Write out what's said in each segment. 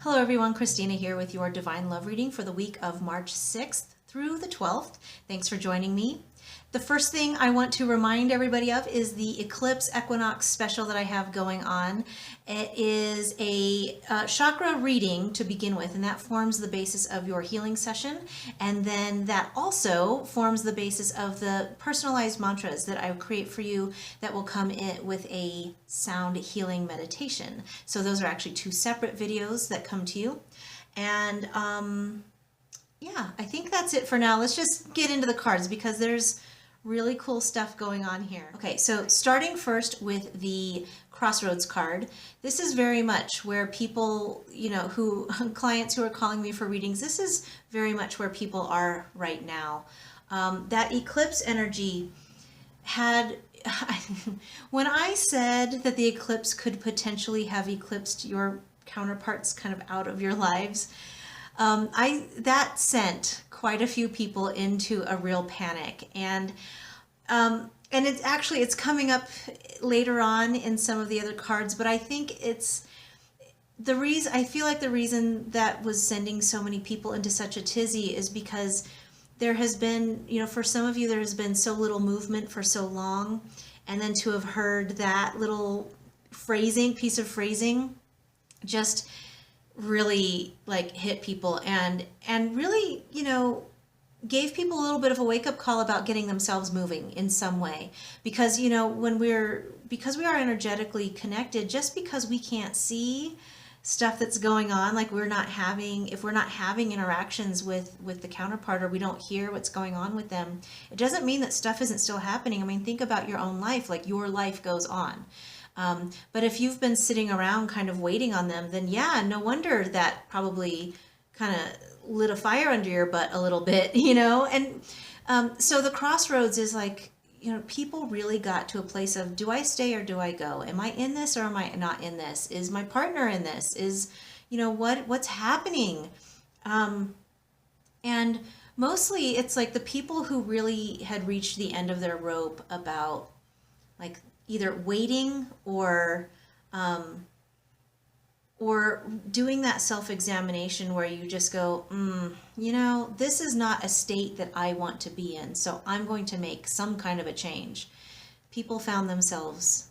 Hello everyone, Christina here with your Divine Love reading for the week of March 6th through the 12th. Thanks for joining me. The first thing I want to remind everybody of is the Eclipse Equinox special that I have going on. It is a chakra reading to begin with, and that forms the basis of your healing session. And then that also forms the basis of the personalized mantras that I create for you that will come in with a sound healing meditation. So those are actually two separate videos that come to you. And yeah, I think that's it for now. Let's just get into the cards because there's really cool stuff going on here. Okay, so starting first with the Crossroads card. This is very much where people, clients who are calling me for readings, this is very much where people are right now. That eclipse energy had, when I said that the eclipse could potentially have eclipsed your counterparts kind of out of your lives, that sent quite a few people into a real panic, and it's coming up later on in some of the other cards, but I think it's the reason, I feel like the reason that was sending so many people into such a tizzy is because there has been, for some of you, there has been so little movement for so long, and then to have heard that little piece of phrasing just really like hit people and really, gave people a little bit of a wake-up call about getting themselves moving in some way. Because, because we are energetically connected, just because we can't see stuff that's going on, like if we're not having interactions with the counterpart, or we don't hear what's going on with them, it doesn't mean that stuff isn't still happening. I mean, think about your own life, like your life goes on. But if you've been sitting around kind of waiting on them, then yeah, no wonder that probably kind of lit a fire under your butt a little bit, And so the crossroads is like, people really got to a place of, do I stay or do I go? Am I in this or am I not in this? Is my partner in this? Is, what's happening? And mostly it's like the people who really had reached the end of their rope about like either waiting or doing that self-examination where you just go, this is not a state that I want to be in, so I'm going to make some kind of a change. People found themselves,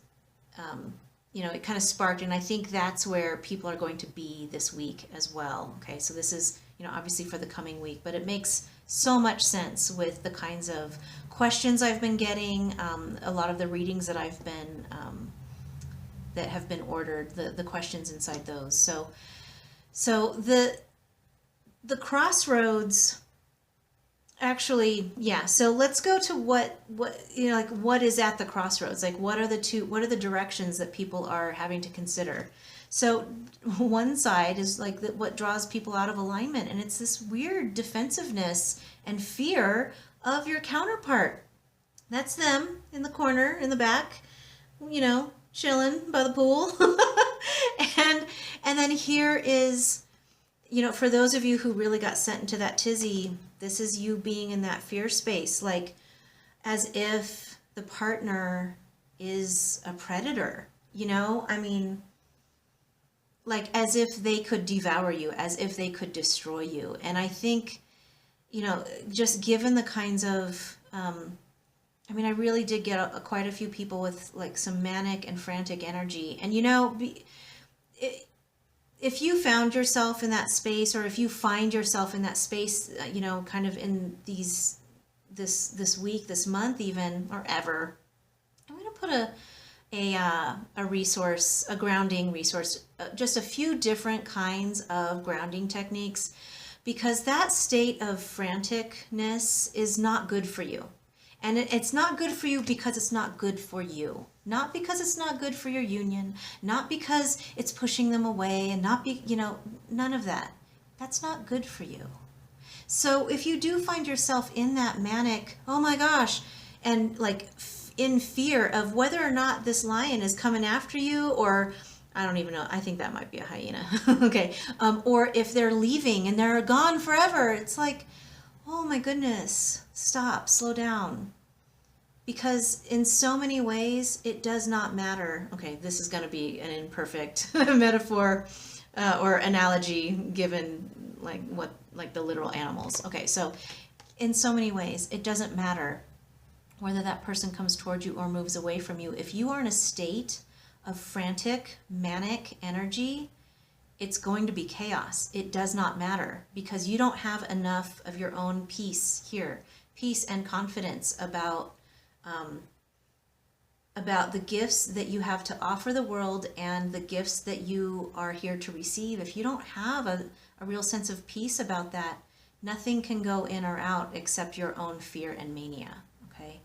it kind of sparked, and I think that's where people are going to be this week as well. Okay, so this is, obviously for the coming week, but it makes so much sense with the kinds of questions I've been getting, a lot of the readings that I've been that have been ordered, the questions inside those. So the crossroads, actually, yeah. So let's go to what is at the crossroads? Like what are the directions that people are having to consider? So one side is like what draws people out of alignment, and it's this weird defensiveness and fear of your counterpart. That's them in the corner, in the back, chilling by the pool. and then here is, for those of you who really got sent into that tizzy, this is you being in that fear space, like as if the partner is a predator, I mean, like as if they could devour you, as if they could destroy you. And I think, just given the kinds of, I really did get quite a few people with like some manic and frantic energy. And if you found yourself in that space, or if you find yourself in that space, kind of in this week, this month even, or ever, I'm going to put a resource, a grounding resource, just a few different kinds of grounding techniques, because that state of franticness is not good for you. And it's not good for you because it's not good for you. Not because it's not good for your union, not because it's pushing them away, and none of that. That's not good for you. So if you do find yourself in that manic, oh my gosh, and like in fear of whether or not this lion is coming after you, or I don't even know, I think that might be a hyena, okay, or if they're leaving and they're gone forever, it's like, oh my goodness, stop, slow down. Because in so many ways, it does not matter. Okay, this is going to be an imperfect metaphor, or analogy given like the literal animals. Okay, so in so many ways, it doesn't matter whether that person comes towards you or moves away from you. If you are in a state of frantic, manic energy, it's going to be chaos. It does not matter because you don't have enough of your own peace here, peace and confidence about the gifts that you have to offer the world and the gifts that you are here to receive. If you don't have a real sense of peace about that, nothing can go in or out except your own fear and mania. Okay.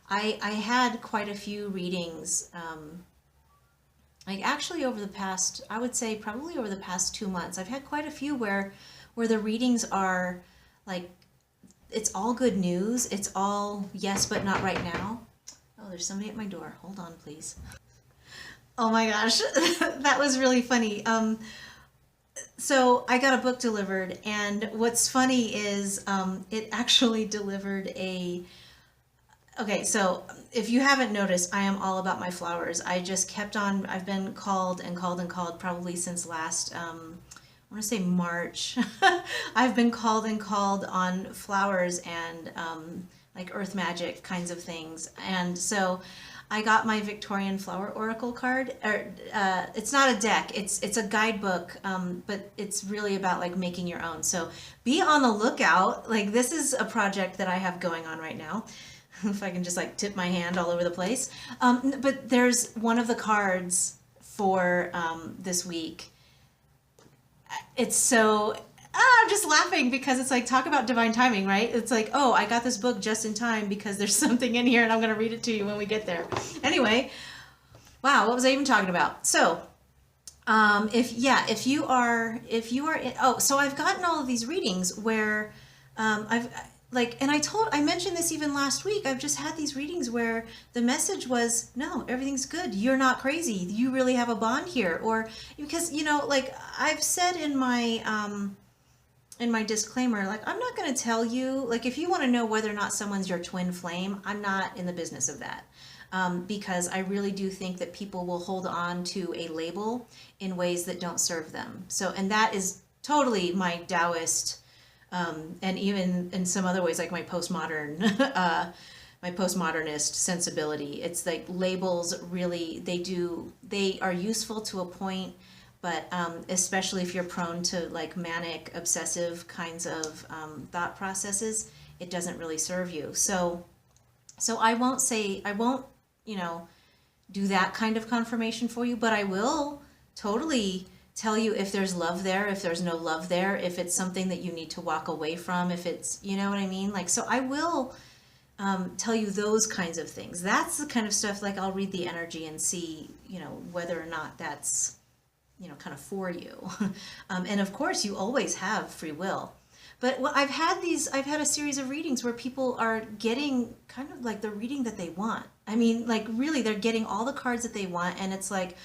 I had quite a few readings, like actually over the past, I would say probably over the past 2 months, I've had quite a few where the readings are like, it's all good news. It's all yes, but not right now. Oh, there's somebody at my door. Hold on, please. Oh my gosh, that was really funny. So I got a book delivered, and what's funny is it actually delivered a... Okay, so if you haven't noticed, I am all about my flowers. I just kept on, I've been called and called and called probably since last, I want to say March. I've been called and called on flowers and like earth magic kinds of things. And so I got my Victorian Flower Oracle card. It's not a deck, it's a guidebook, but it's really about like making your own. So be on the lookout. Like this is a project that I have going on right now. If I can just like tip my hand all over the place. But there's one of the cards for this week. It's so, I'm just laughing because it's like, talk about divine timing, right? It's like, oh, I got this book just in time because there's something in here and I'm going to read it to you when we get there. Anyway, wow, what was I even talking about? So, if you are, so I've gotten all of these readings where I mentioned this even last week. I've just had these readings where the message was, no, everything's good. You're not crazy. You really have a bond here. Or because, like I've said in my disclaimer, like, I'm not going to tell you, like, if you want to know whether or not someone's your twin flame, I'm not in the business of that. Because I really do think that people will hold on to a label in ways that don't serve them. So, and that is totally my Taoist, and even in some other ways, like my postmodern, my postmodernist sensibility. It's like labels really, they are useful to a point, but especially if you're prone to like manic, obsessive kinds of thought processes, it doesn't really serve you. So I won't do that kind of confirmation for you, but I will totally tell you if there's love there, if there's no love there, if it's something that you need to walk away from, if it's, you know what I mean? Like, so I will tell you those kinds of things. That's the kind of stuff, like I'll read the energy and see, whether or not that's, kind of for you. And of course you always have free will. But I've had a series of readings where people are getting kind of like the reading that they want. I mean, like really, they're getting all the cards that they want, and it's like,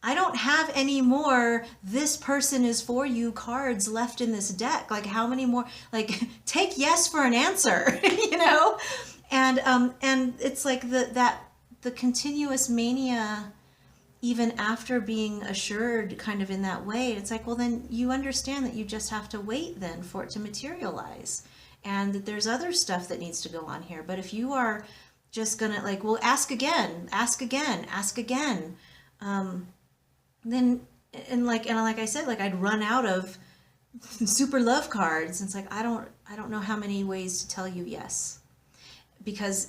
I don't have any more "this person is for you" cards left in this deck. Like, how many more? Like, take yes for an answer, And it's like the continuous mania, even after being assured, kind of in that way. It's like, well, then you understand that you just have to wait then for it to materialize, and that there's other stuff that needs to go on here. But if you are just gonna like, well, ask again, ask again, ask again. Then like I said, like I'd run out of super love cards. It's like I don't know how many ways to tell you yes,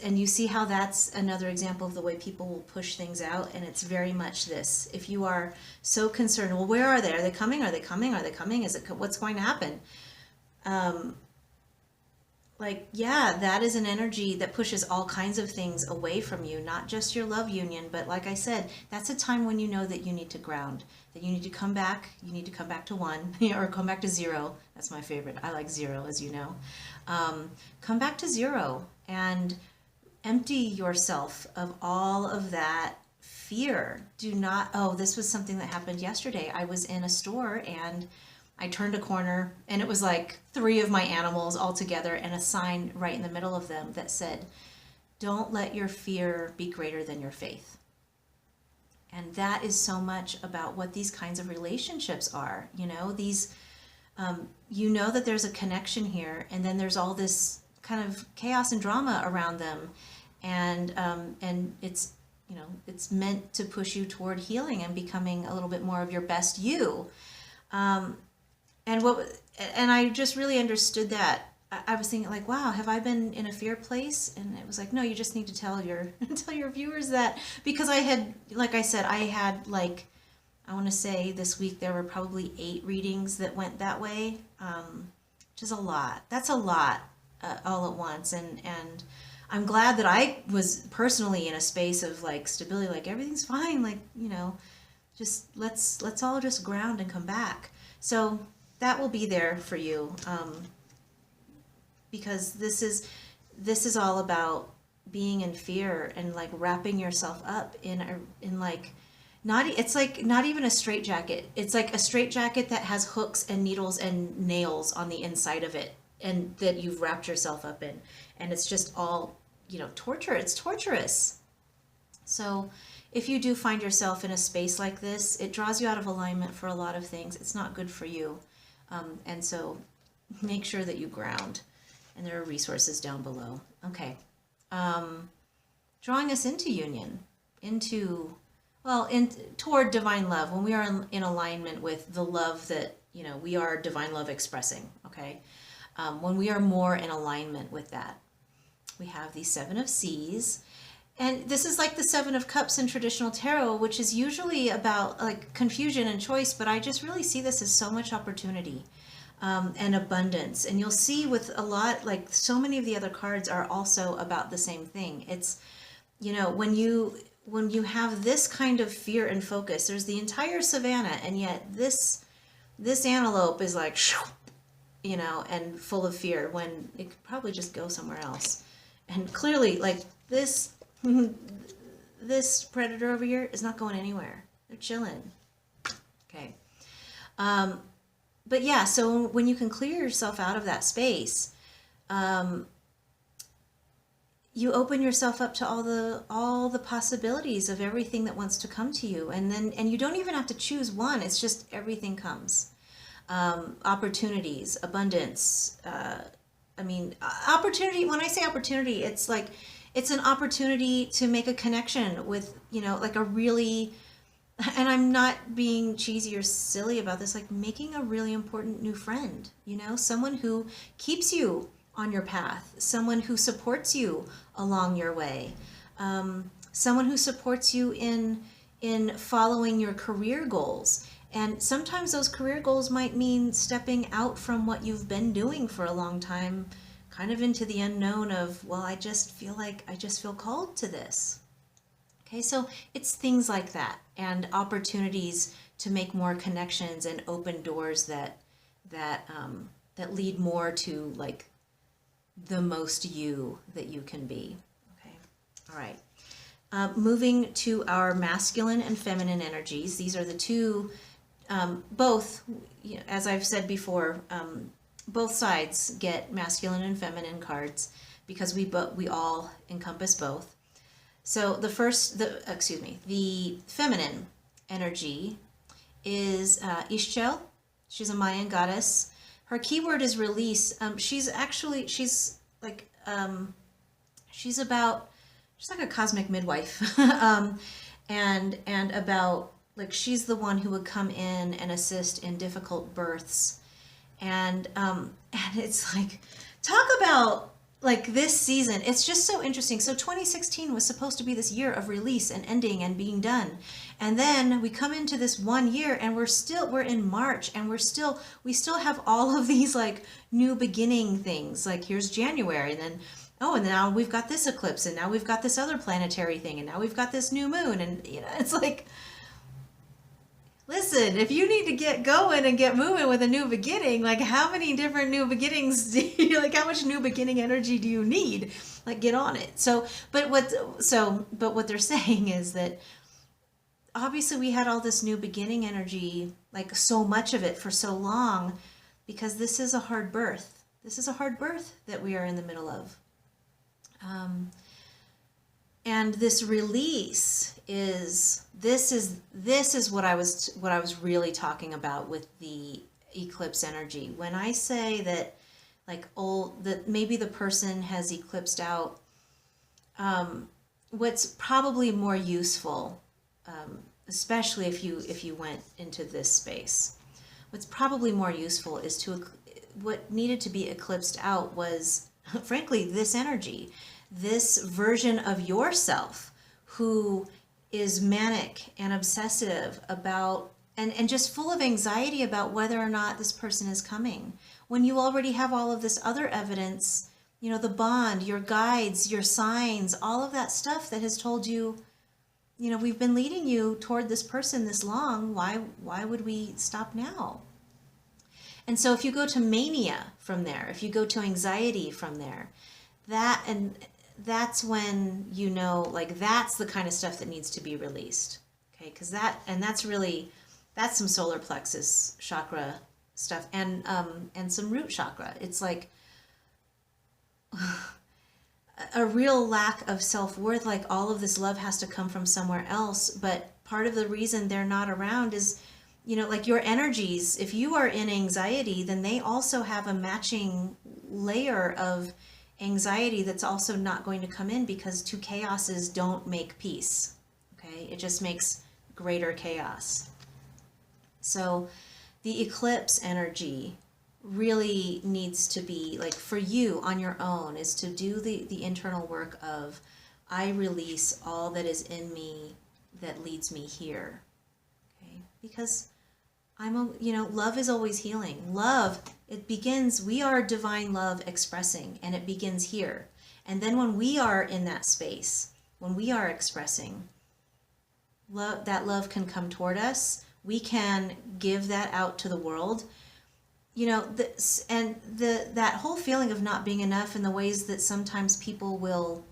and you see how that's another example of the way people will push things out, and it's very much this. If you are so concerned, well, where are they? Are they coming? Are they coming? Are they coming? What's going to happen? Like, yeah, that is an energy that pushes all kinds of things away from you, not just your love union, but like I said, that's a time when you know that you need to ground, that you need to come back to one, or come back to zero. That's my favorite. I like zero, as you know. Come back to zero and empty yourself of all of that fear. This was something that happened yesterday. I was in a store and I turned a corner and it was like 3 of my animals all together and a sign right in the middle of them that said, "Don't let your fear be greater than your faith." And that is so much about what these kinds of relationships are. You know, these, you know that there's a connection here, and then there's all this kind of chaos and drama around them. And it's, you know, it's meant to push you toward healing and becoming a little bit more of your best you. And I just really understood that. I was thinking like, wow, have I been in a fear place? And it was like, no, you just need to tell your tell your viewers that, because I had, like I said, I had like, I want to say this week there were probably 8 readings that went that way, which is a lot. That's a lot all at once, and I'm glad that I was personally in a space of like stability, like everything's fine, like, you know, just let's all just ground and come back. So that will be there for you. Because this is all about being in fear and like wrapping yourself up in like, it's like not even a straitjacket. It's like a straitjacket that has hooks and needles and nails on the inside of it, and that you've wrapped yourself up in, and it's just all, you know, torture. It's torturous. So if you do find yourself in a space like this, it draws you out of alignment for a lot of things. It's not good for you, and so make sure that you ground. And there are resources down below. Okay. Drawing us into union, toward divine love, when we are in alignment with the love that, you know, we are divine love expressing, okay? When we are more in alignment with that, we have the 7 of Seas. And this is like the 7 of Cups in traditional tarot, which is usually about like confusion and choice, but I just really see this as so much opportunity. And abundance. And you'll see with a lot, like so many of the other cards are also about the same thing. It's, you know, when you have this kind of fear and focus, there's the entire savannah, and yet this antelope is like, you know, and full of fear, when it could probably just go somewhere else. And clearly, like this predator over here is not going anywhere. They're chilling. Okay. But yeah, so when you can clear yourself out of that space, you open yourself up to all the possibilities of everything that wants to come to you, and you don't even have to choose one. It's just everything comes. Opportunities, abundance. Opportunity. When I say opportunity, it's like it's an opportunity to make a connection with, you know, like a really. And I'm not being cheesy or silly about this, like making a really important new friend, you know, someone who keeps you on your path, someone who supports you along your way, someone who supports you in following your career goals. And sometimes those career goals might mean stepping out from what you've been doing for a long time, kind of into the unknown of, well, I just feel called to this. Okay, so it's things like that, and opportunities to make more connections and open doors that lead more to like the most you that you can be. Okay, all right. Moving to our masculine and feminine energies. These are the two, both, you know, as I've said before, both sides get masculine and feminine cards because we all encompass both. So the feminine energy is Ixchel. She's a Mayan goddess. Her keyword is release. She's like a cosmic midwife, and about like she's the one who would come in and assist in difficult births, and it's like, talk about. Like this season, it's just so interesting. So 2016 was supposed to be this year of release and ending and being done. And then we come into this one year and we're in March, and we still have all of these like new beginning things. Like here's January, and then, and now we've got this eclipse, and now we've got this other planetary thing, and now we've got this new moon. And, you know, it's like, listen, if you need to get going and get moving with a new beginning, like how many different new beginnings do you, like how much new beginning energy do you need? Like get on it. But what they're saying is that obviously we had all this new beginning energy, like so much of it for so long, because this is a hard birth. This is a hard birth that we are in the middle of. And this release is what I was really talking about with the eclipse energy. When I say that, like, that maybe the person has eclipsed out, what's probably more useful, especially if you went into this space, what's probably more useful is what needed to be eclipsed out was, frankly, this energy, this version of yourself who is manic and obsessive about, and just full of anxiety about whether or not this person is coming. When you already have all of this other evidence, you know, the bond, your guides, your signs, all of that stuff that has told you, you know, we've been leading you toward this person this long. Why would we stop now? And so if you go to mania from there, if you go to anxiety from there, that's when, you know, like, that's the kind of stuff that needs to be released. Okay, because that's some solar plexus chakra stuff, and some root chakra. It's like a real lack of self-worth, like all of this love has to come from somewhere else. But part of the reason they're not around is, you know, like, your energies, if you are in anxiety, then they also have a matching layer of anxiety that's also not going to come in, because two chaoses don't make peace. Okay, it just makes greater chaos. So the eclipse energy really needs to be, like, for you on your own, is to do the internal work of, I release all that is in me that leads me here. Okay, because love is always healing. Love, it begins, we are divine love expressing, and it begins here. And then when we are in that space, when we are expressing, that love can come toward us. We can give that out to the world. You know, that whole feeling of not being enough, and the ways that sometimes people will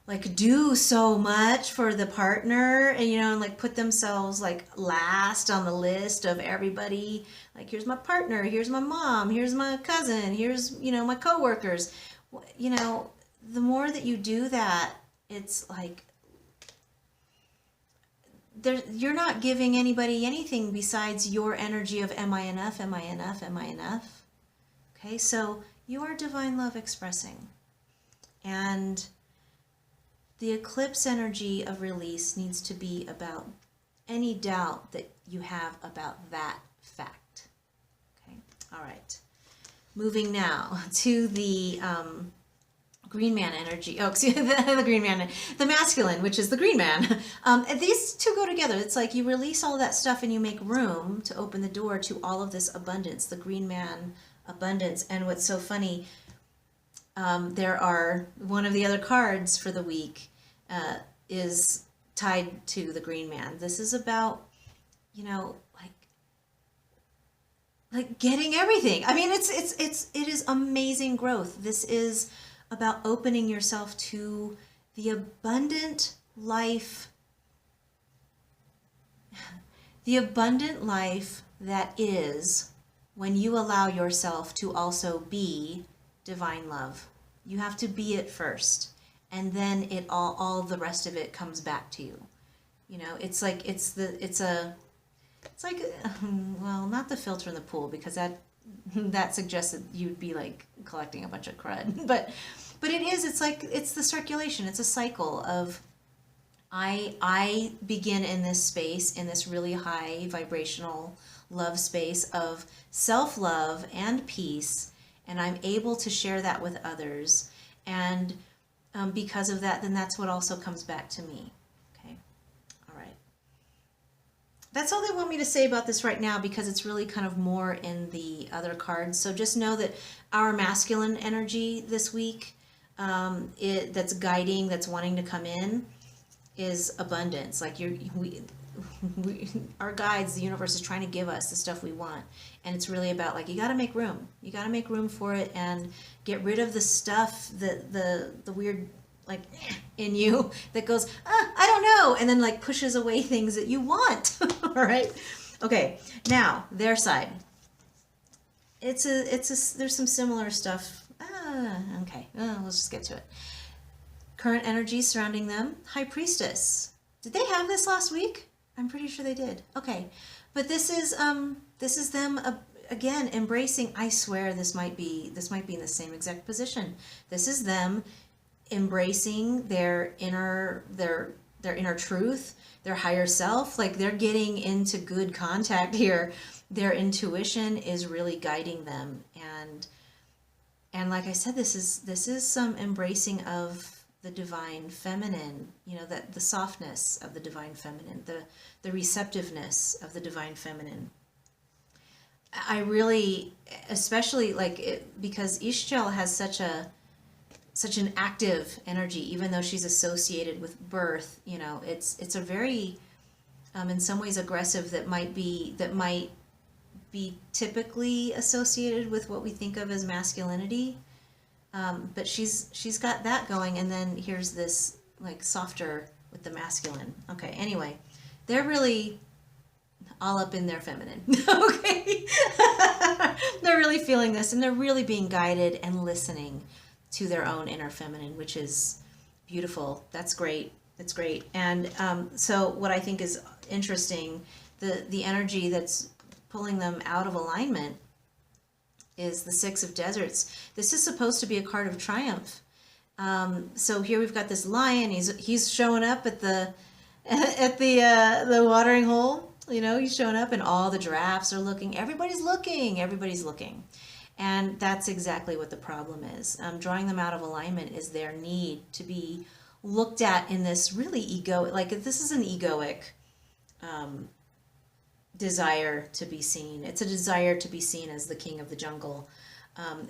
like, do so much for the partner, and, you know, and, like, put themselves, like, last on the list of everybody. Like, here's my partner, here's my mom, here's my cousin, here's, you know, my coworkers. You know, the more that you do that, it's like, you're not giving anybody anything besides your energy of, am I enough, am I enough, am I enough? Okay, so you are divine love expressing. And the eclipse energy of release needs to be about any doubt that you have about that fact. Okay, all right. Moving now to the green man energy. Oh, excuse me, the green man, the masculine, which is the green man. These two go together. It's like you release all that stuff and you make room to open the door to all of this abundance, the green man abundance. And what's so funny, there are, one of the other cards for the week is tied to the green man. This is about, you know, like getting everything. I mean, it is amazing growth. This is about opening yourself to the abundant life, that is when you allow yourself to also be divine love. You have to be it first, and then it all the rest of it comes back to you. You know, it's like well, not the filter in the pool, because that suggests that you'd be, like, collecting a bunch of crud, but it is, it's like, it's the circulation. It's a cycle of, I begin in this space, in this really high vibrational love space of self-love and peace, and I'm able to share that with others, and because of that, then that's what also comes back to me. Okay, all right. That's all they want me to say about this right now, because it's really kind of more in the other cards. So just know that our masculine energy this week, that's guiding, that's wanting to come in, is abundance. Like, our guides, the universe is trying to give us the stuff we want, and it's really about, like, you got to make room. You got to make room for it, and get rid of the stuff, the weird, like, in you that goes, I don't know, and then, like, pushes away things that you want. All right. Okay. Now their side. There's some similar stuff. Okay. Let's just get to it. Current energy surrounding them, High Priestess. Did they have this last week? I'm pretty sure they did. Okay. But this is them again embracing, I swear this might be in the same exact position. This is them embracing their inner truth, their higher self. Like, they're getting into good contact here. Their intuition is really guiding them, and like I said, this is some embracing of the divine feminine, you know, that the softness of the divine feminine, the receptiveness of the divine feminine. I really, especially like it, because Ishchel has such an active energy, even though she's associated with birth, you know, it's a very, in some ways aggressive, that might be typically associated with what we think of as masculinity. But she's got that going, and then here's this like softer with the masculine. Okay, anyway, they're really all up in their feminine. Okay. They're really feeling this, and they're really being guided and listening to their own inner feminine, which is beautiful. That's great. That's great. And so what I think is interesting, the energy that's pulling them out of alignment is the Six of Deserts. This is supposed to be a card of triumph. So here we've got this lion. He's showing up at the watering hole. You know, he's showing up, and all the giraffes are looking. Everybody's looking. And that's exactly what the problem is. Drawing them out of alignment is their need to be looked at in this really this is an egoic desire to be seen. It's a desire to be seen as the king of the jungle.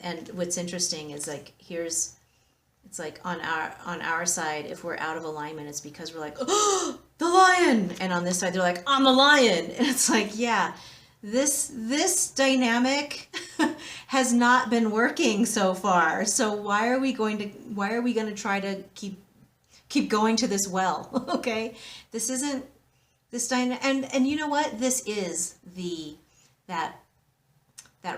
And what's interesting is like, it's like on our side, if we're out of alignment, it's because we're like, oh, the lion. And on this side, they're like, I'm the lion. And it's like, yeah, this dynamic has not been working so far. So why are we going to try to keep going to this well? Okay. This isn't this and you know what? This is that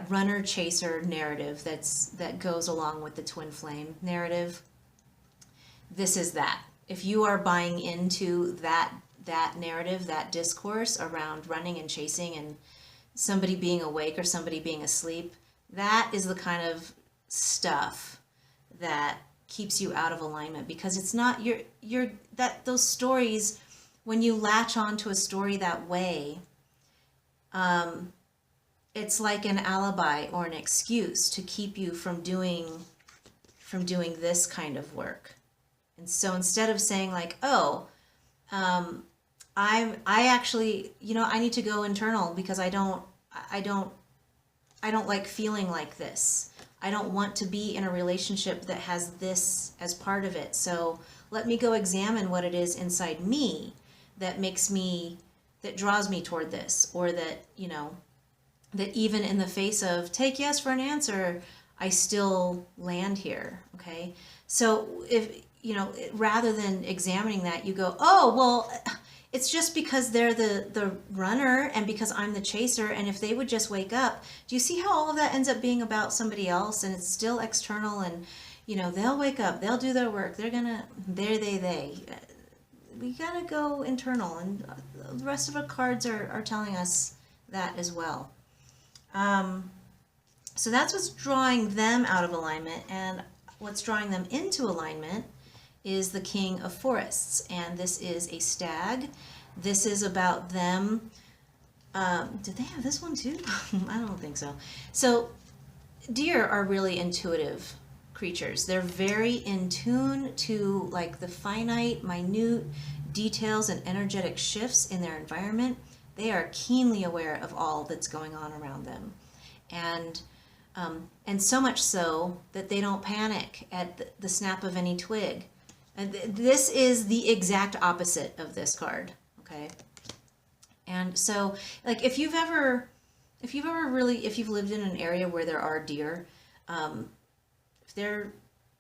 runner chaser narrative that goes along with the twin flame narrative. This is that. If you are buying into that narrative, that discourse around running and chasing and somebody being awake or somebody being asleep, that is the kind of stuff that keeps you out of alignment, because it's not those stories. When you latch on to a story that way, it's like an alibi or an excuse to keep you from doing this kind of work. And so instead of saying like, oh, I actually, you know, I need to go internal because I don't like feeling like this. I don't want to be in a relationship that has this as part of it. So let me go examine what it is inside me that draws me toward this, or that, you know, that even in the face of take yes for an answer, I still land here. Okay. So if, you know, rather than examining that, you go, oh, well, it's just because they're the runner and because I'm the chaser. And if they would just wake up, do you see how all of that ends up being about somebody else, and it's still external, and, you know, they'll wake up, they'll do their work. They we gotta go internal, and the rest of the cards are telling us that as well. So that's what's drawing them out of alignment, and what's drawing them into alignment is the King of Forests, and this is a stag. This is about them. Did they have this one too? I don't think so. So deer are really intuitive creatures. They're very in tune to like the finite, minute details and energetic shifts in their environment. They are keenly aware of all that's going on around them. And so much so that they don't panic at the snap of any twig. And this is the exact opposite of this card, okay? And so, like, if you've lived in an area where there are deer, if they're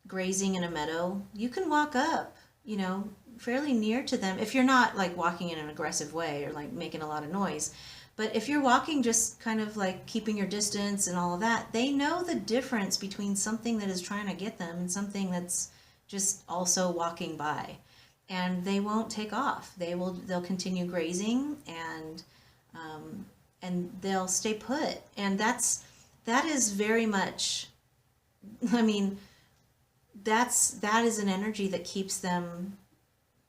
grazing in a meadow, you can walk up, you know, fairly near to them, if you're not like walking in an aggressive way or like making a lot of noise. But if you're walking just kind of like keeping your distance and all of that, they know the difference between something that is trying to get them and something that's just also walking by, and they won't take off. They'll continue grazing, and they'll stay put. And that is very much, I mean, that is an energy that keeps them.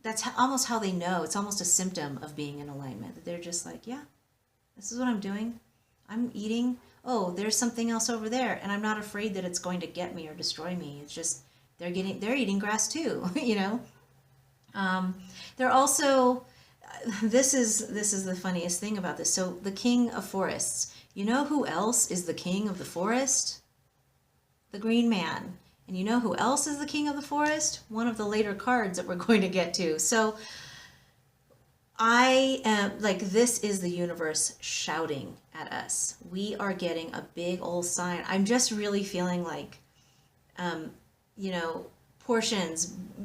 That's almost how they know. It's almost a symptom of being in alignment. That they're just like, yeah, this is what I'm doing. I'm eating. Oh, there's something else over there, and I'm not afraid that it's going to get me or destroy me. It's just they're eating grass too, you know. They're also, this is the funniest thing about this. So the king of forests. You know who else is the king of the forest? The green man. And you know who else is the king of the forest? One of the later cards that we're going to get to. So I am like, this is the universe shouting at us. We are getting a big old sign. I'm just really feeling like, you know,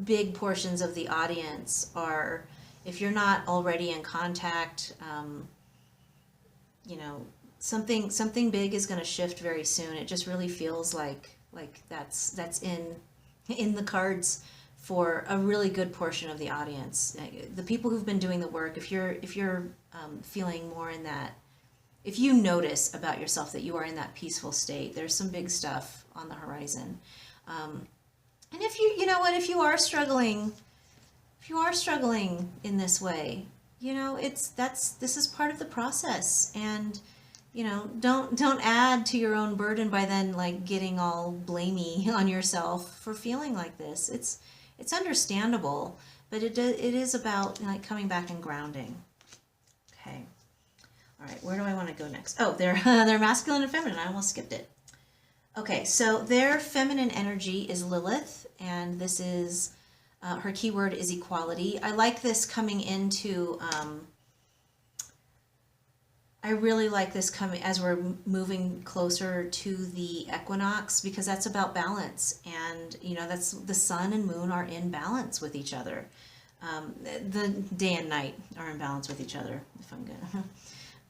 big portions of the audience are, if you're not already in contact, you know, something big is going to shift very soon. It just really feels like that's in the cards for a really good portion of the audience. The people who've been doing the work, if you're feeling more in that, if you notice about yourself that you are in that peaceful state, there's some big stuff on the horizon. And if you know what, if you are struggling in this way, you know, this is part of the process. And you know, don't add to your own burden by then like getting all blamey on yourself for feeling like this. It's understandable, but it is about like coming back and grounding. Okay. All right, where do I want to go next? Oh, they're masculine and feminine. I almost skipped it. Okay, so their feminine energy is Lilith, and this is her keyword is equality. I like this coming into I really like this coming as we're moving closer to the equinox, because that's about balance. And, you know, that's the sun and moon are in balance with each other. The day and night are in balance with each other, if I'm going to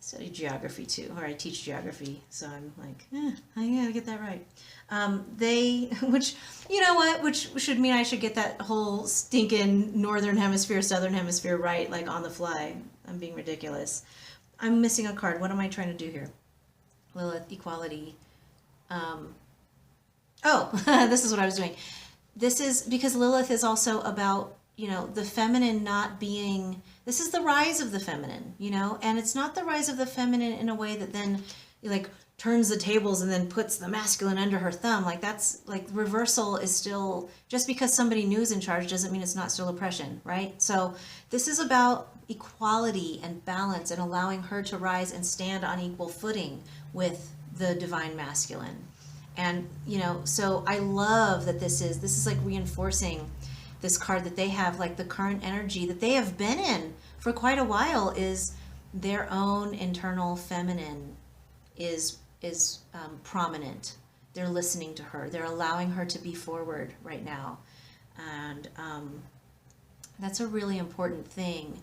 study geography too, or I teach geography. So I'm like, I gotta get that right. Which, you know what, which should mean I should get that whole stinking northern hemisphere, southern hemisphere right, like on the fly. I'm being ridiculous. I'm missing a card. What am I trying to do here? Lilith, equality. This is what I was doing. This is because Lilith is also about, you know, the feminine not being, this is the rise of the feminine, you know, and it's not the rise of the feminine in a way that then like turns the tables and then puts the masculine under her thumb. Like that's like reversal is still, just because somebody new is in charge doesn't mean it's not still oppression, right? So this is about equality and balance and allowing her to rise and stand on equal footing with the divine masculine. And, you know, so I love that this is like reinforcing this card that they have, like the current energy that they have been in for quite a while is their own internal feminine is prominent. They're listening to her. They're allowing her to be forward right now. And that's a really important thing.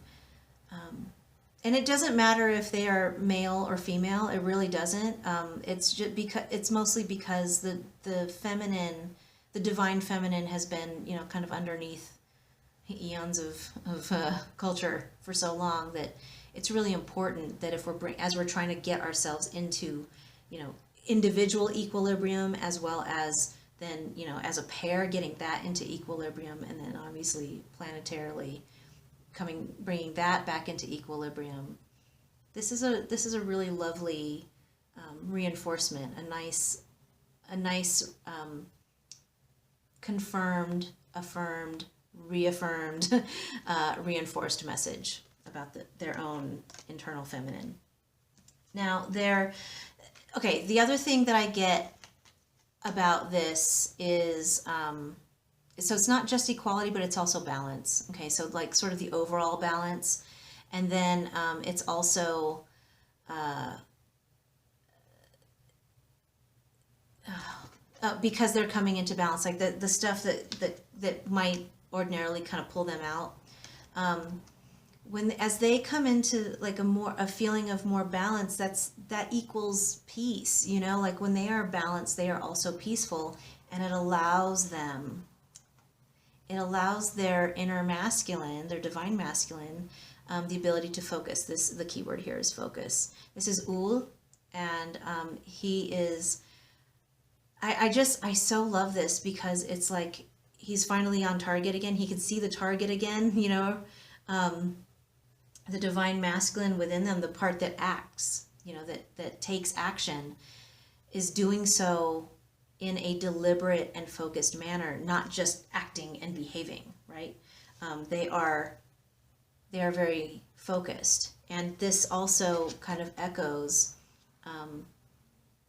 And it doesn't matter if they are male or female. It really doesn't. It's just because it's mostly because the feminine, the divine feminine, has been, you know, kind of underneath eons of culture for so long that it's really important that if as we're trying to get ourselves into, you know, individual equilibrium as well as then, you know, as a pair getting that into equilibrium, and then obviously planetarily bringing that back into equilibrium. This is a really lovely reinforcement, a nice confirmed, affirmed, reaffirmed, reinforced message about their own internal feminine. Now, the other thing that I get about this is so it's not just equality, but it's also balance. Okay, so like sort of the overall balance. And then it's also because they're coming into balance, like the stuff that might ordinarily kind of pull them out. As they come into like a feeling of more balance, that equals peace, you know, like when they are balanced, they are also peaceful, and it allows them it allows their inner masculine, their divine masculine, the ability to focus. The key word here is focus. This is Ul, and he is, I so love this because it's like he's finally on target again. He can see the target again, you know, the divine masculine within them, the part that acts, you know, that takes action, is doing so in a deliberate and focused manner, not just acting and behaving, right? They are very focused. And this also kind of echoes,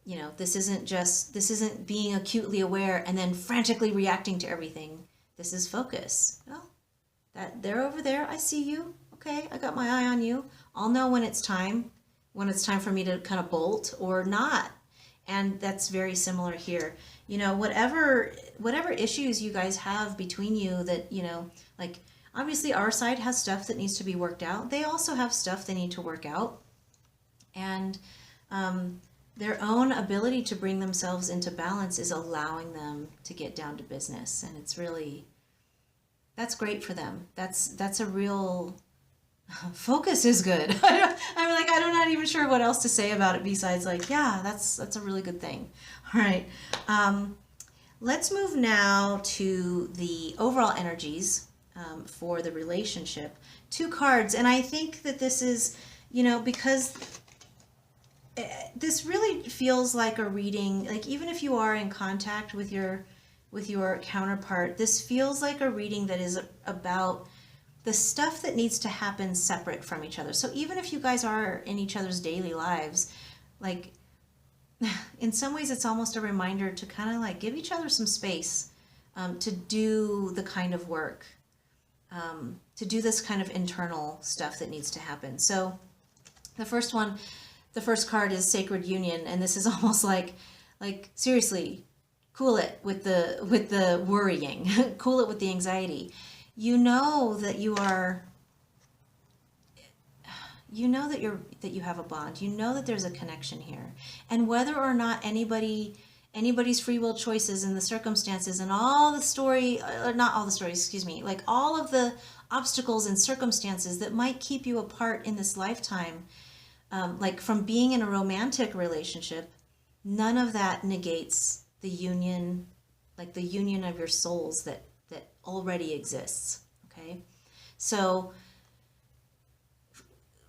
you know, this isn't being acutely aware and then frantically reacting to everything. This is focus. Oh, that they're over there. I see you. Okay, I got my eye on you. I'll know when it's time for me to kind of bolt or not. And that's very similar here. You know, whatever issues you guys have between you that, you know, like obviously our side has stuff that needs to be worked out. They also have stuff they need to work out. And their own ability to bring themselves into balance is allowing them to get down to business. And it's really, that's great for them. That's a real, focus is good. I'm not even sure what else to say about it besides like, yeah, that's a really good thing. All right. Let's move now to the overall energies for the relationship. 2 cards. And I think that this is, you know, because this really feels like a reading, like even if you are in contact with your counterpart, this feels like a reading that is about the stuff that needs to happen separate from each other. So even if you guys are in each other's daily lives, like in some ways it's almost a reminder to kind of like give each other some space to do the kind of work, to do this kind of internal stuff that needs to happen. So the first card is Sacred Union, and this is almost like seriously, cool it with the worrying, cool it with the anxiety. You know that you are, you know that you have a bond. You know that there's a connection here. And whether or not anybody's free will choices and the circumstances and all the story, not all the stories, excuse me, like all of the obstacles and circumstances that might keep you apart in this lifetime, like from being in a romantic relationship, none of that negates the union, like the union of your souls that already exists. Okay, so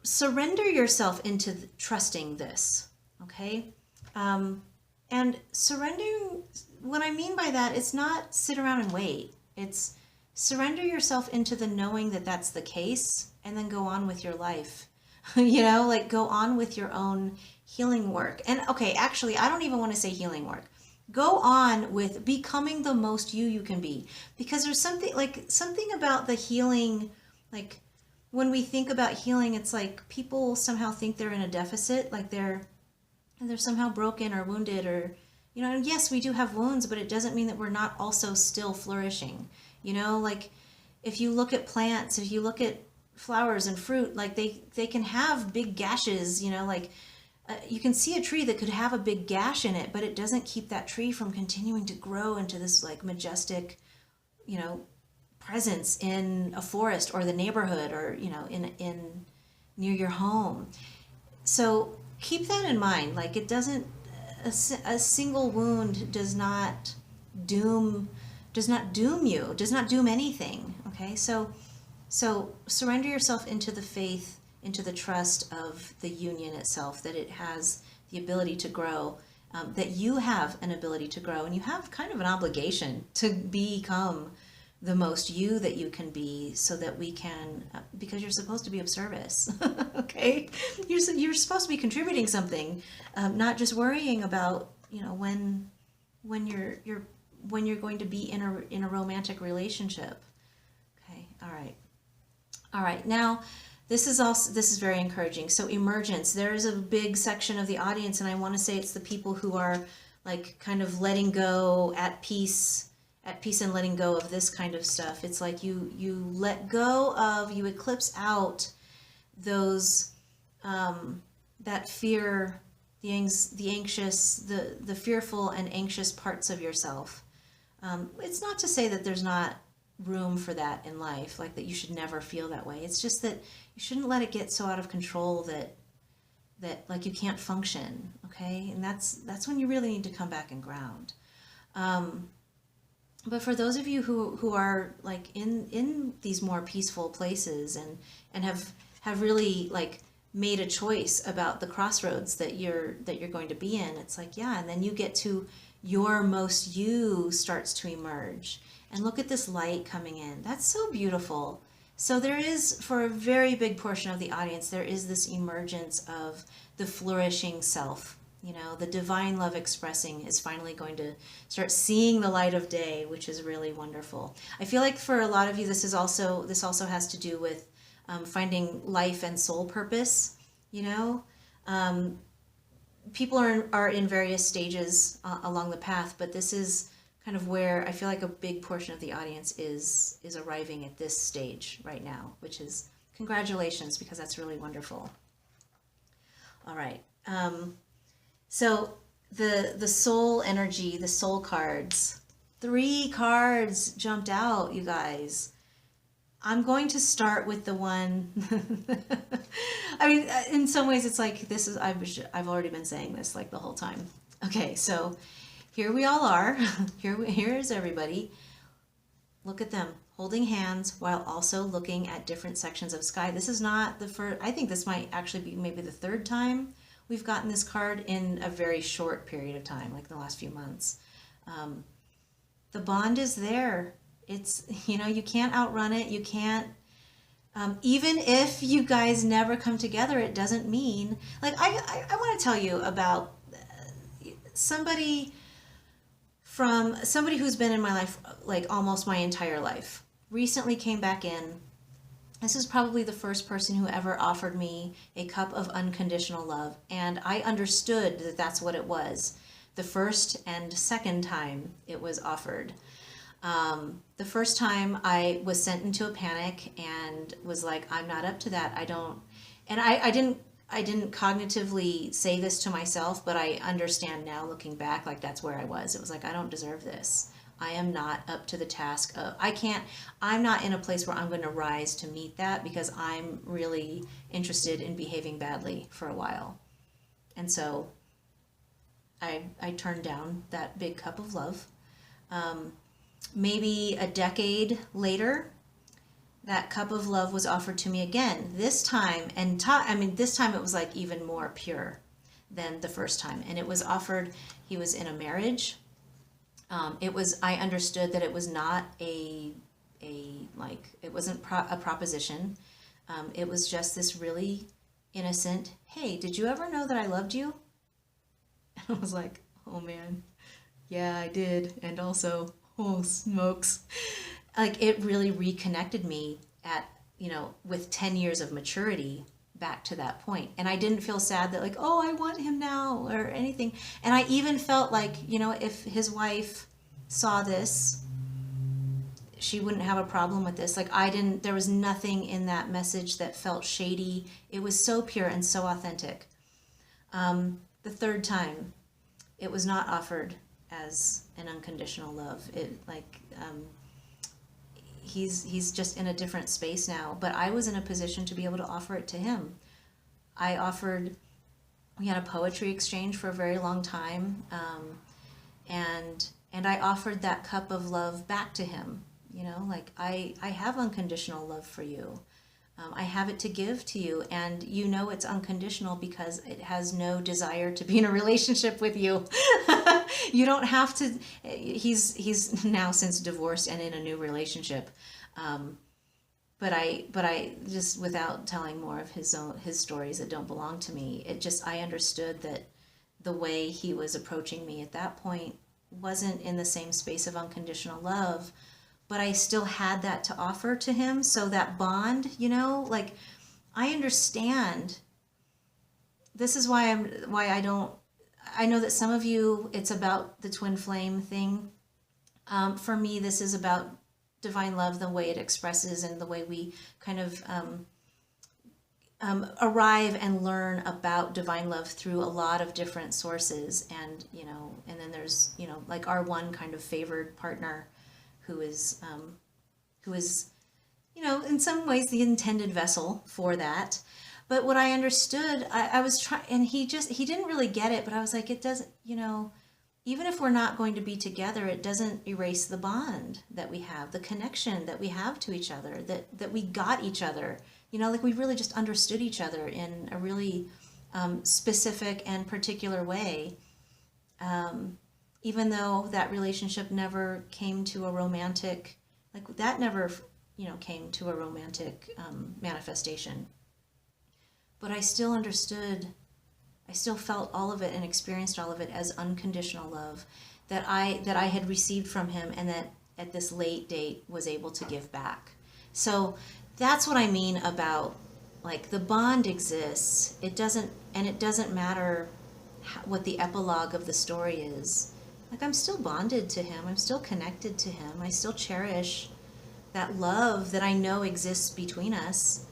surrender yourself into trusting this. Okay, and surrendering, what I mean by that, it's not sit around and wait. It's surrender yourself into the knowing that that's the case, and then go on with your life. You know, like go on with your own healing work. And okay, actually, I don't even want to say healing work. Go on with becoming the most you can be, because there's something about the healing, like when we think about healing, it's like people somehow think they're in a deficit, like they're somehow broken or wounded, or, you know, and yes, we do have wounds, but it doesn't mean that we're not also still flourishing. You know, like if you look at plants, if you look at flowers and fruit, like they can have big gashes, you know, like you can see a tree that could have a big gash in it, but it doesn't keep that tree from continuing to grow into this like majestic, you know, presence in a forest or the neighborhood, or, you know, in near your home. So keep that in mind. Like it doesn't, a single wound does not doom you, does not doom anything. Okay, so surrender yourself into the faith, into the trust of the union itself, that it has the ability to grow, that you have an ability to grow, and you have kind of an obligation to become the most you that you can be, so that we can, because you're supposed to be of service. Okay, you're supposed to be contributing something, not just worrying about, you know, when you're going to be in a romantic relationship. Okay, all right. Now, this is very encouraging. So emergence, there is a big section of the audience, and I want to say it's the people who are like kind of letting go, at peace and letting go of this kind of stuff. It's like you let go of, you eclipse out those, that fear, the anxious, the fearful and anxious parts of yourself. It's not to say that there's not room for that in life, like that you should never feel that way. It's just that you shouldn't let it get so out of control that like you can't function, okay? And that's when you really need to come back and ground. But for those of you who are like in these more peaceful places and have really like made a choice about the crossroads that you're going to be in, it's like, yeah, and then you get to your most you starts to emerge. And look at this light coming in. That's so beautiful. So there is, for a very big portion of the audience, there is this emergence of the flourishing self. You know, the divine love expressing is finally going to start seeing the light of day, which is really wonderful. I feel like for a lot of you, this also has to do with finding life and soul purpose. You know, people are in various stages along the path, but this is kind of where I feel like a big portion of the audience is arriving at this stage right now, which is congratulations, because that's really wonderful. All right. So the soul energy, the soul cards, 3 cards jumped out, you guys. I'm going to start with the one, I mean, in some ways it's like, this is, I've already been saying this like the whole time. Okay, so here we all are. Here's everybody. Look at them holding hands while also looking at different sections of sky. This is not the first, I think this might actually be maybe the 3rd time we've gotten this card in a very short period of time, like the last few months. The bond is there. It's, you know, you can't outrun it. You can't, even if you guys never come together, it doesn't mean, like, I want to tell you about somebody who's been in my life, like almost my entire life, recently came back in. This is probably the first person who ever offered me a cup of unconditional love, and I understood that that's what it was. The first and second time it was offered. The first time I was sent into a panic and was like, I'm not up to that. I don't, and I didn't cognitively say this to myself, but I understand now looking back, like that's where I was. It was like, I don't deserve this. I am not up to the task of, I'm not in a place where I'm going to rise to meet that, because I'm really interested in behaving badly for a while. And so I turned down that big cup of love. Maybe a decade later, that cup of love was offered to me again. This time, this time it was like even more pure than the first time. And it was offered, he was in a marriage. I understood that it was not it wasn't a proposition. It was just this really innocent, hey, did you ever know that I loved you? And I was like, oh man, yeah, I did. And also, oh smokes. Like, it really reconnected me with 10 years of maturity back to that point. And I didn't feel sad that like, oh, I want him now or anything. And I even felt like, if his wife saw this, she wouldn't have a problem with this. Like, there was nothing in that message that felt shady. It was so pure and so authentic. The 3rd time, it was not offered as an unconditional love. He's just in a different space now, but I was in a position to be able to offer it to him. We had a poetry exchange for a very long time, and I offered that cup of love back to him. I have unconditional love for you. I have it to give to you, and it's unconditional because it has no desire to be in a relationship with you. You don't have to. He's now since divorced and in a new relationship, but I just, without telling more of his stories that don't belong to me, I understood that the way he was approaching me at that point wasn't in the same space of unconditional love. But I still had that to offer to him. So that bond, I understand. This is why I know that some of you, it's about the twin flame thing. For me, this is about divine love, the way it expresses and the way we kind of arrive and learn about divine love through a lot of different sources. And, and then there's, like our one kind of favored partner, who is who is, in some ways the intended vessel for that. But what I understood, I was trying, and he didn't really get it, but I was like, it doesn't, even if we're not going to be together, it doesn't erase the bond that we have, the connection that we have to each other, that we got each other, like we really just understood each other in a really specific and particular way. Even though that relationship never came to a romantic, that never, came to a romantic manifestation. But I still understood, I still felt all of it and experienced all of it as unconditional love that I had received from him, and that at this late date was able to give back. So that's what I mean about, the bond exists. It doesn't matter what the epilogue of the story is. I'm still bonded to him. I'm still connected to him. I still cherish that love that I know exists between us.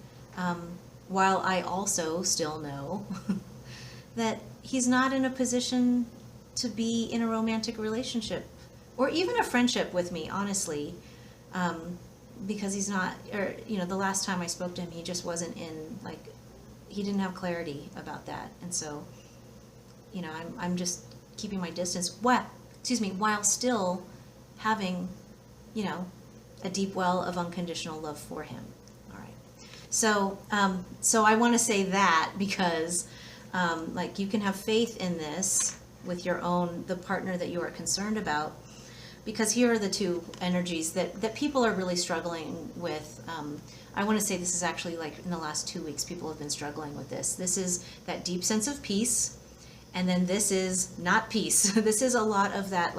While I also still know that he's not in a position to be in a romantic relationship or even a friendship with me, honestly, because he's not, or, the last time I spoke to him, he just wasn't in, he didn't have clarity about that. And so, I'm just keeping my distance, while still having, a deep well of unconditional love for him. So I want to say that because, you can have faith in this with the partner that you are concerned about, because here are the two energies that people are really struggling with. I want to say this is actually in the last 2 weeks, people have been struggling with this. This is that deep sense of peace, and then this is not peace. This is a lot of that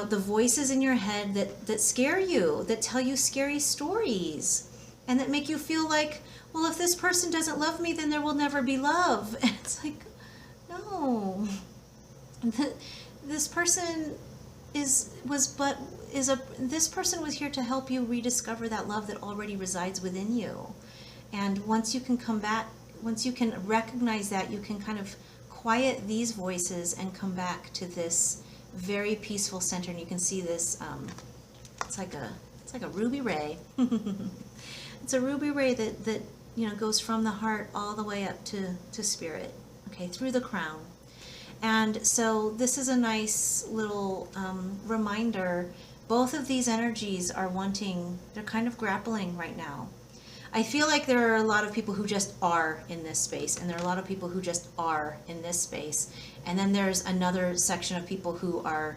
the voices in your head that scare you, that tell you scary stories, and that make you feel well, if this person doesn't love me, then there will never be love. And it's no. This person this person was here to help you rediscover that love that already resides within you. And once you can recognize that, you can kind of quiet these voices and come back to this very peaceful center. And you can see this, it's like a ruby ray. It's a ruby ray that goes from the heart all the way up to spirit, okay, through the crown. And so this is a nice little reminder. Both of these energies are they're kind of grappling right now. I feel like there are a lot of people who just are in this space, and there are a lot of people who just are in this space. And then there's another section of people who are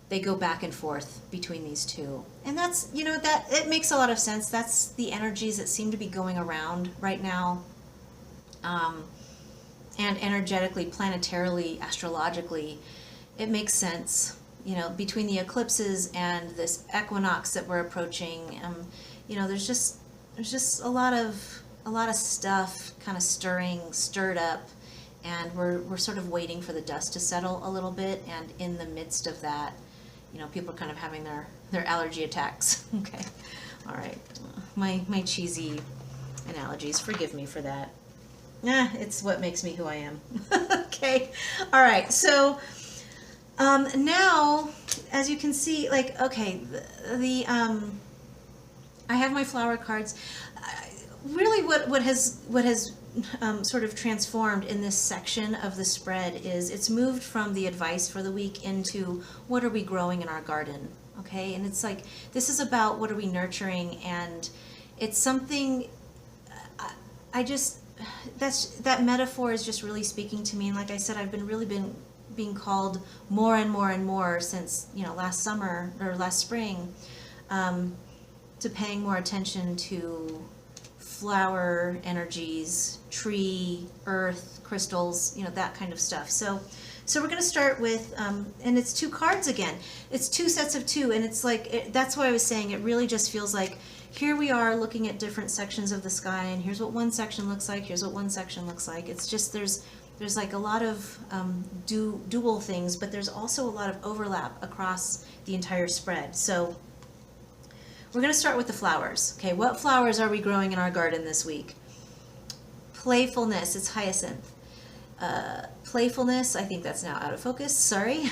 they go back and forth between these two. And that's, that it makes a lot of sense. That's the energies that seem to be going around right now. And energetically, planetarily, astrologically, it makes sense. Between the eclipses and this equinox that we're approaching, there's just a lot of stuff kind of stirred up, and we're sort of waiting for the dust to settle a little bit. And in the midst of that, people are kind of having their allergy attacks. Okay, all right, my cheesy analogies, forgive me for that. It's what makes me who I am. Okay, all right, so now, as you can see, okay, I have my flower cards. Really, what has sort of transformed in this section of the spread is it's moved from the advice for the week into what are we growing in our garden, okay? And it's this is about what are we nurturing, and it's something, that metaphor is just really speaking to me. And like I said, I've been being called more and more and more since, last summer or last spring, to paying more attention to flower energies, tree, earth, crystals, that kind of stuff. So we're going to start with, and it's 2 cards again. It's 2 sets of 2, and it's that's why I was saying it really just feels like here we are looking at different sections of the sky, and here's what one section looks like, here's what one section looks like. It's just there's a lot of dual things, but there's also a lot of overlap across the entire spread. So we're going to start with the flowers. Okay, what flowers are we growing in our garden this week? Playfulness, it's hyacinth. playfulness. I think that's now out of focus. Sorry.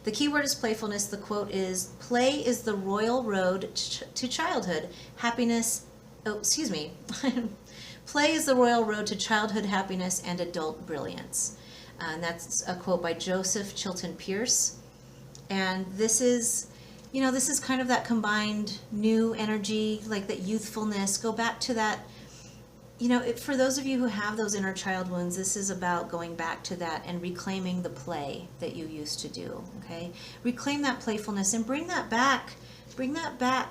The key word is playfulness. The quote is, "Play is the royal road to childhood, happiness." Oh, excuse me. Play is the royal road to childhood happiness and adult brilliance. And that's a quote by Joseph Chilton Pierce. And this is, you know, this is kind of that combined new energy, like that youthfulness. Go back to that, you know, for those of you who have those inner child wounds, this is about going back to that and reclaiming the play that you used to do, okay? Reclaim that playfulness and bring that back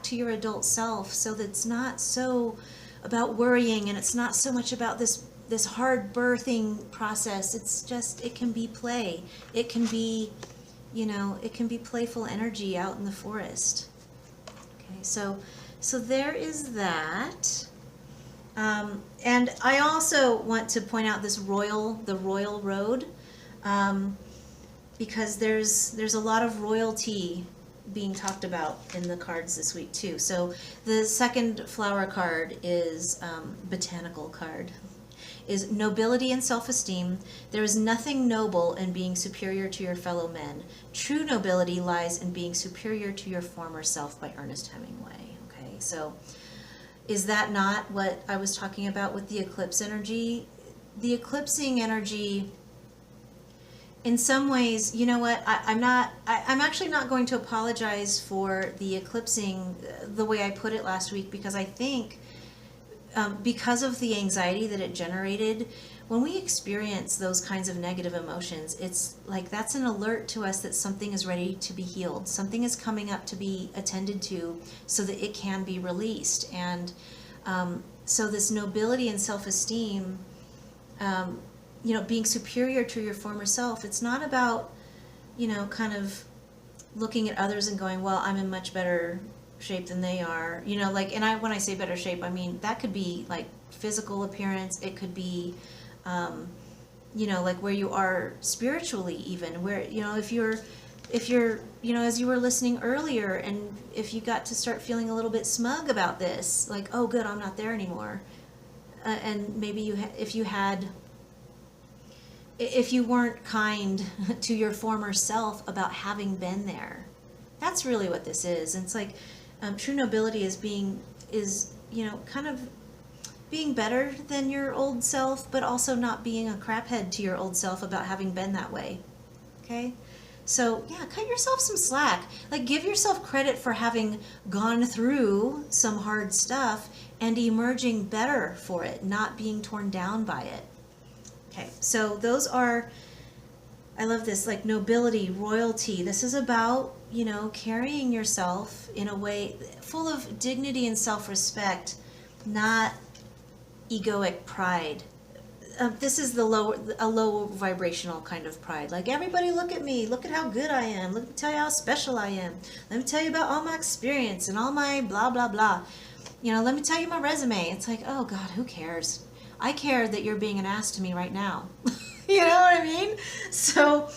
to your adult self, so that it's not so about worrying, and it's not so much about this hard birthing process. It's just, it can be play. It can be, you know, it can be playful energy out in the forest. Okay, so there is that. And I also want to point out the royal road, because there's a lot of royalty being talked about in the cards this week too. So the second flower card is botanical card, is nobility and self-esteem. There is nothing noble in being superior to your fellow men. True nobility lies in being superior to your former self, by Ernest Hemingway. Okay, so is that not what I was talking about with the eclipse energy? The eclipsing energy, in some ways, you know what, I'm actually not going to apologize for the eclipsing the way I put it last week, because I think because of the anxiety that it generated, when we experience those kinds of negative emotions, it's like that's an alert to us that something is ready to be healed. Something is coming up to be attended to so that it can be released. And so this nobility and self-esteem, you know, being superior to your former self, it's not about, you know, kind of looking at others and going, well, I'm in much better shape than they are, you know, like, and when I say better shape, I mean that could be like physical appearance, it could be you know, like where you are spiritually, even where, you know, if you're, you know, as you were listening earlier, and if you got to start feeling a little bit smug about this, like, oh good, I'm not there anymore, and maybe if you weren't kind to your former self about having been there, that's really what this is. And it's like true nobility is you know, kind of being better than your old self, but also not being a craphead to your old self about having been that way. Okay? So yeah, cut yourself some slack. Like, give yourself credit for having gone through some hard stuff and emerging better for it, not being torn down by it. Okay, so those are, I love this, like nobility, royalty. This is about, you know, carrying yourself in a way full of dignity and self-respect, not egoic pride. This is a low vibrational kind of pride. Like, everybody look at me, look at how good I am, let me tell you how special I am, let me tell you about all my experience and all my blah blah blah, you know, let me tell you my resume. It's like, oh god, who cares? I care that you're being an ass to me right now. You know what I mean? So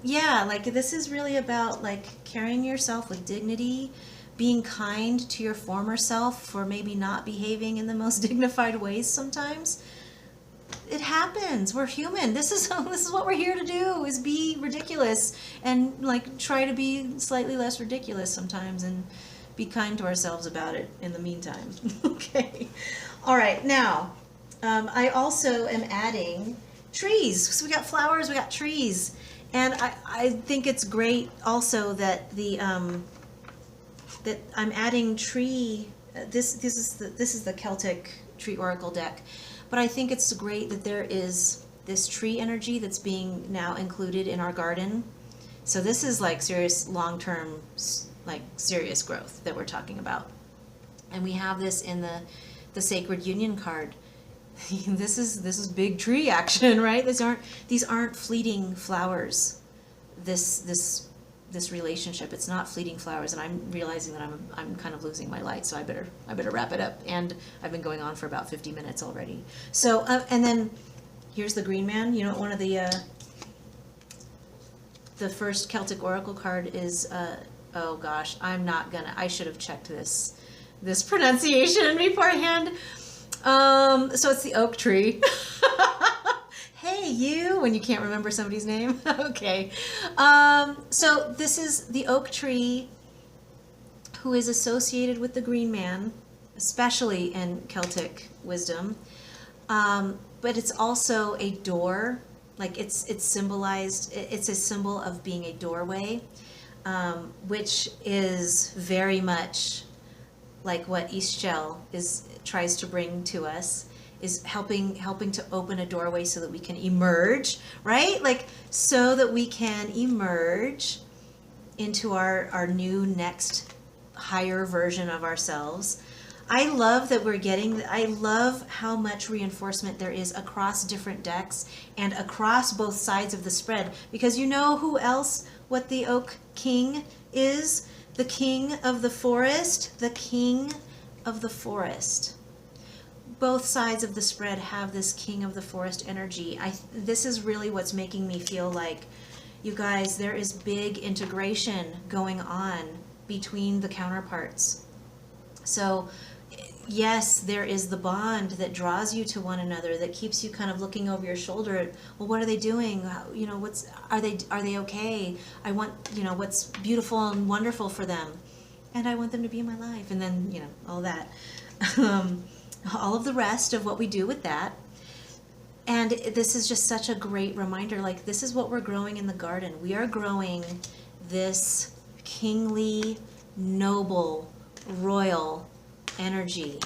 yeah, like, this is really about like carrying yourself with dignity, being kind to your former self for maybe not behaving in the most dignified ways sometimes. It happens. We're human. This is what we're here to do, is be ridiculous and like try to be slightly less ridiculous sometimes and be kind to ourselves about it in the meantime. Okay. All right. Now, I also am adding trees. So we got flowers, we got trees. And I think it's great also that that I'm adding tree. This is the Celtic Tree Oracle deck, but I think it's great that there is this tree energy that's being now included in our garden. So this is like serious long-term, like serious growth that we're talking about, and we have this in the Sacred Union card. This is big tree action, right? These aren't fleeting flowers. This relationship, it's not fleeting flowers, and I'm realizing that I'm kind of losing my light, so I better wrap it up. And I've been going on for about 50 minutes already. So and then here's the Green Man. You know, one of the first Celtic Oracle card is oh gosh, I should have checked this pronunciation beforehand. So it's the oak tree. Hey, you, when you can't remember somebody's name. Okay. So this is the oak tree who is associated with the green man, especially in Celtic wisdom. But it's also a door, like it's symbolized, it's a symbol of being a doorway, which is very much like what Eastgel tries to bring to us, is helping to open a doorway so that we can emerge, right? Like so that we can emerge into our new next higher version of ourselves. I love that I love how much reinforcement there is across different decks and across both sides of the spread, because you know who else, what the Oak King is? The king of the forest, the king of the forest. Both sides of the spread have this king of the forest energy. This is really what's making me feel like, you guys, there is big integration going on between the counterparts. So yes, there is the bond that draws you to one another, that keeps you kind of looking over your shoulder at, well, what are they doing? You know, are they okay? I want, you know, what's beautiful and wonderful for them, and I want them to be in my life, and then, you know, all that, all of the rest of what we do with that. And this is just such a great reminder, like, this is what we're growing in the garden. We are growing this kingly, noble, royal energy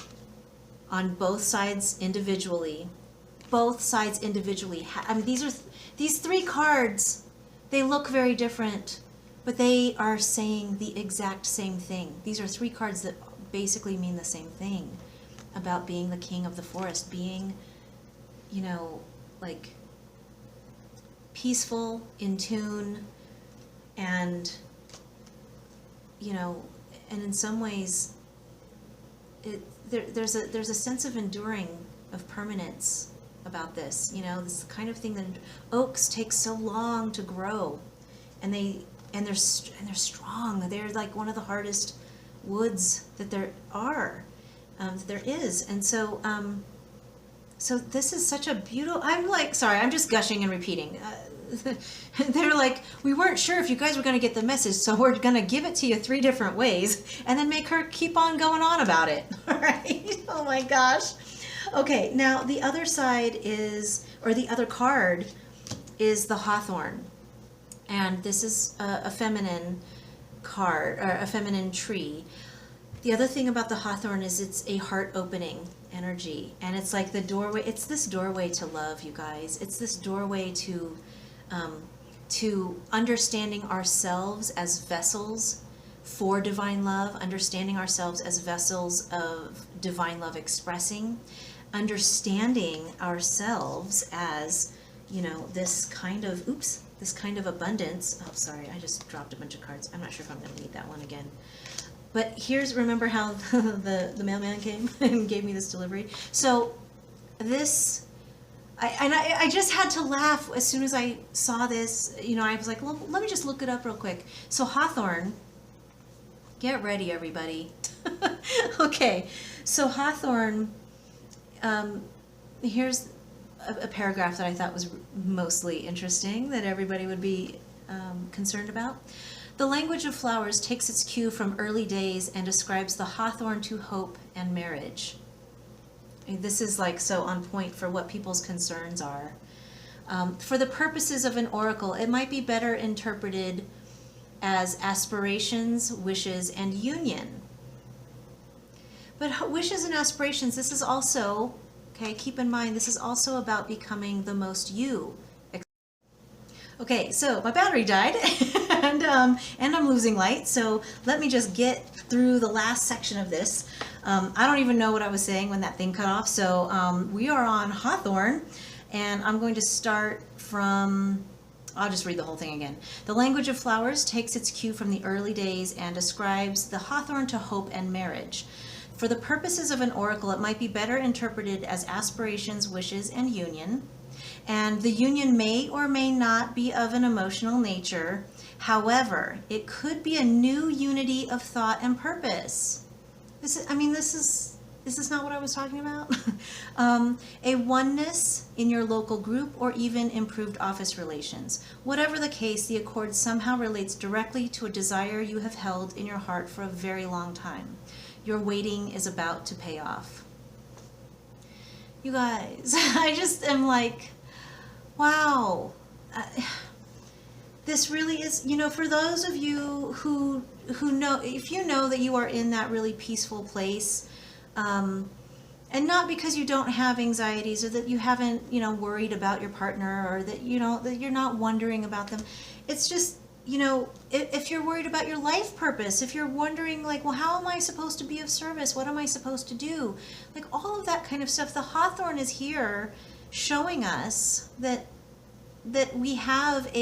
on both sides individually. Both sides individually. I mean, these three cards, they look very different, but they are saying the exact same thing. These are three cards that basically mean the same thing about being the king of the forest, being, you know, like peaceful, in tune, and, you know, and in some ways, there's a sense of enduring, of permanence about this. You know, this kind of thing that oaks take so long to grow, and they're strong. They're like one of the hardest woods that there are, there is, and so so this is such a beautiful. I'm like, sorry, I'm just gushing and repeating. They're like, we weren't sure if you guys were going to get the message, so we're going to give it to you 3 different ways and then make her keep on going on about it. All right. Oh my gosh. Okay. Now the other side is, or the other card is the hawthorn. And this is a feminine card, or a feminine tree. The other thing about the hawthorn is it's a heart opening energy. And it's like the doorway. It's this doorway to love, you guys. It's this doorway to understanding ourselves as vessels for divine love, understanding ourselves as vessels of divine love expressing, understanding ourselves as, you know, this kind of, this kind of abundance. Oh, sorry, I just dropped a bunch of cards. I'm not sure if I'm going to need that one again. But remember how the mailman came and gave me this delivery? So this, I just had to laugh as soon as I saw this. You know, I was like, well, let me just look it up real quick. So hawthorn, get ready, everybody. Okay, so hawthorn, here's a paragraph that I thought was mostly interesting, that everybody would be concerned about. The language of flowers takes its cue from early days and ascribes the hawthorn to hope and marriage. This is like so on point for what people's concerns are. For the purposes of an oracle, it might be better interpreted as aspirations, wishes, and union. But wishes and aspirations, this is also, okay, keep in mind, this is also about becoming the most you. Okay, so my battery died and I'm losing light, so let me just get through the last section of this. I don't even know what I was saying when that thing cut off, so we are on hawthorn, and I'm going to start from, I'll just read the whole thing again. The language of flowers takes its cue from the early days and ascribes the hawthorn to hope and marriage. For the purposes of an oracle, it might be better interpreted as aspirations, wishes, and union. And the union may or may not be of an emotional nature. However, it could be a new unity of thought and purpose. This is Is this not what I was talking about? A oneness in your local group or even improved office relations. Whatever the case, the accord somehow relates directly to a desire you have held in your heart for a very long time. Your waiting is about to pay off. You guys, I just am like, wow. This really is, you know, for those of you who know, if you know that you are in that really peaceful place, and not because you don't have anxieties or that you haven't, you know, worried about your partner or that, you know, that you're not wondering about them. It's just, you know, if you're worried about your life purpose, if you're wondering like, well, how am I supposed to be of service? What am I supposed to do? Like all of that kind of stuff. The Hawthorn is here showing us that we have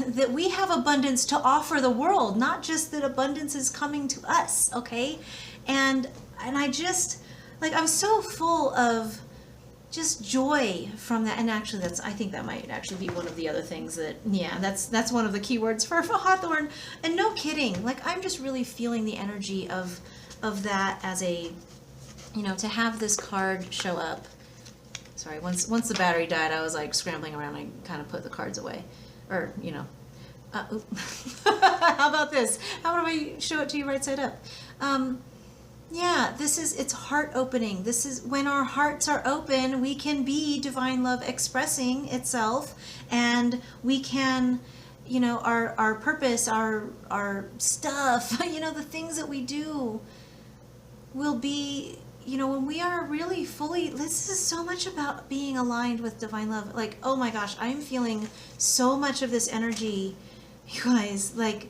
that we have abundance to offer the world, not just that abundance is coming to us, okay? And I just, like, I'm so full of just joy from that. And actually I think that might actually be one of the other things that, yeah, that's one of the keywords for Hawthorn. And no kidding, like, I'm just really feeling the energy of that as a, you know, to have this card show up. Sorry, once the battery died, I was like scrambling around. I kind of put the cards away. Or, you know, how about this? How do I show it to you right side up? Yeah, it's heart opening. This is when our hearts are open, we can be divine love expressing itself, and we can, you know, our purpose, our stuff, you know, the things that we do will be, you know, when we are really fully, this is so much about being aligned with divine love. Like, oh my gosh, I'm feeling so much of this energy, you guys, like,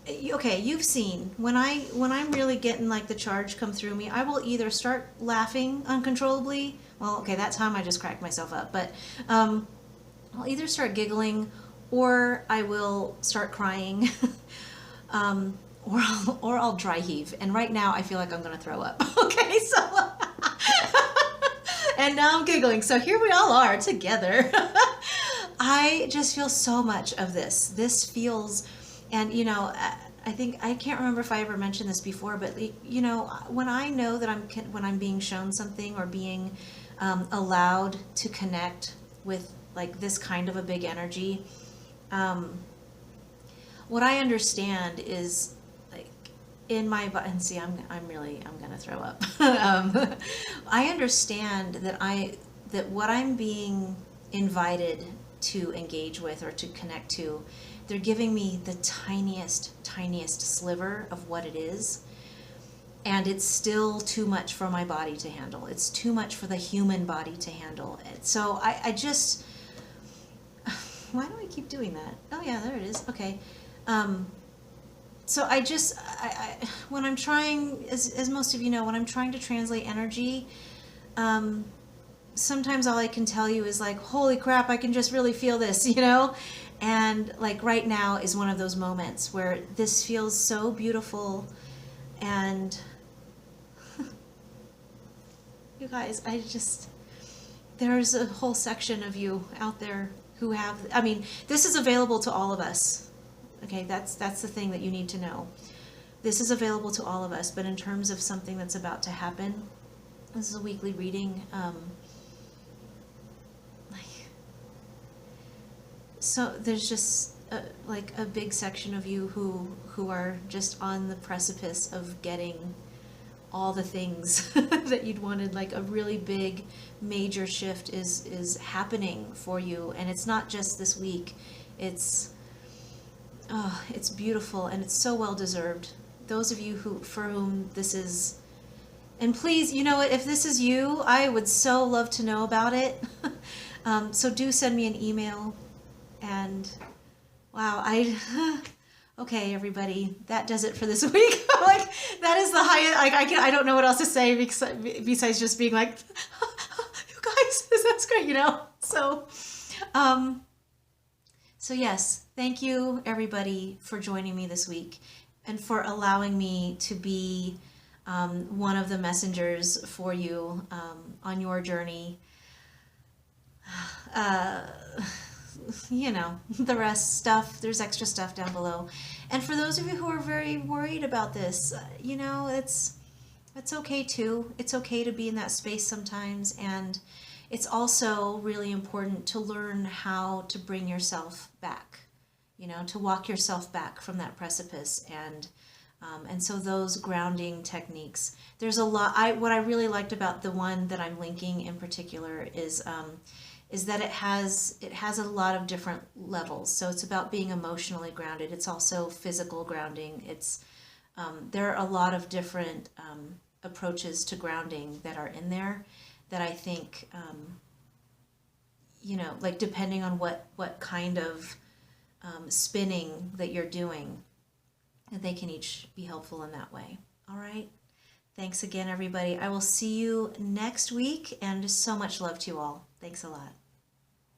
okay, you've seen when I'm really getting like the charge come through me, I will either start laughing uncontrollably. Well, okay, that time I just cracked myself up, but I'll either start giggling or I will start crying. Or I'll dry heave. And right now I feel like I'm going to throw up. Okay, so and now I'm giggling. So here we all are together. I just feel so much of this. This feels, and you know, I think, I can't remember if I ever mentioned this before, but you know, when I know that when I'm being shown something or being allowed to connect with like this kind of a big energy, what I understand is like in my body, and see, I'm gonna throw up. I understand that what I'm being invited to engage with or to connect to, they're giving me the tiniest sliver of what it is, and it's still too much for my body to handle. It's too much for the human body to handle. So I just, why do I keep doing that? Oh yeah, there it is. Okay. So I when I'm trying, as most of you know, when I'm trying to translate energy, sometimes all I can tell you is like, holy crap, I can just really feel this, you know? And like right now is one of those moments where this feels so beautiful. And you guys, there's a whole section of you out there who have, I mean, this is available to all of us. Okay, that's the thing that you need to know. This is available to all of us, but in terms of something that's about to happen, this is a weekly reading. So there's just like a big section of you who are just on the precipice of getting all the things that you'd wanted. Like a really big major shift is happening for you, and it's not just this week. It's beautiful, and it's so well deserved. Those of you for whom this is, and please, you know what, if this is you, I would so love to know about it. So do send me an email. And wow, okay, everybody, that does it for this week. Like, that is the highest, I don't know what else to say besides just being like, you guys, that's great, you know? So yes, thank you everybody for joining me this week and for allowing me to be one of the messengers for you on your journey. You know, the rest stuff, there's extra stuff down below. And for those of you who are very worried about this, you know, That's okay too. It's okay to be in that space sometimes, and it's also really important to learn how to bring yourself back, to walk yourself back from that precipice, and so those grounding techniques. There's a lot. What I really liked about the one that I'm linking in particular is that it has a lot of different levels. So it's about being emotionally grounded. It's also physical grounding. There are a lot of different approaches to grounding that are in there that I think, like depending on what kind of spinning that you're doing, that they can each be helpful in that way. All right. Thanks again, everybody. I will see you next week, and so much love to you all. Thanks a lot.